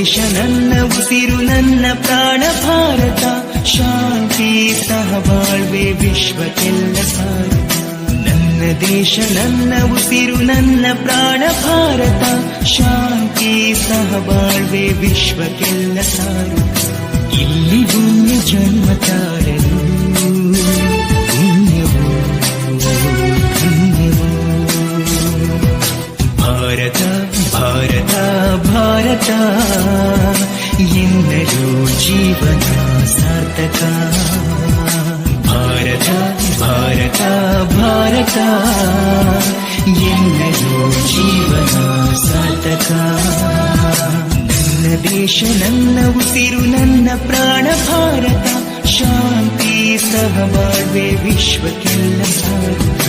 ದೇಶ ನನ್ನ ಉಸಿರು ನನ್ನ ಪ್ರಾಣ ಭಾರತ ಶಾಂತಿ ಸಹಬಾಳ್ವೆ ವಿಶ್ವಕ್ಕೆಲ್ಲ ಸಾರಥ ನನ್ನ ದೇಶ ನನ್ನ ಉಸಿರು ನನ್ನ ಪ್ರಾಣ ಭಾರತ ಶಾಂತಿ ಸಹಬಾಳ್ವೆ ವಿಶ್ವಕ್ಕೆಲ್ಲ ಸಾರಥ ಇಲ್ಲಿ ಭೂಮಿ ಜನ್ಮ ತಾರಲು ಪುಣ್ಯವೋ ಧನ್ಯವೋ ಭಾರತ ಭಾರತ ಭಾರತ ಎನ್ನಲು ಜೀವನ ಸಾರ್ಥಕ ಭಾರತ ಭಾರತ ಭಾರತ ಎನ್ನಲು ಜೀವನ ಸಾರ್ಥಕ ನನ್ನ ದೇಶ ನನ್ನ ಉಸಿರು ನನ್ನ ಪ್ರಾಣ ಭಾರತ ಶಾಂತಿ ಸಹಬಾಳ್ವೆ ವಿಶ್ವಕ್ಕೆಲ್ಲ ಸಾರಥ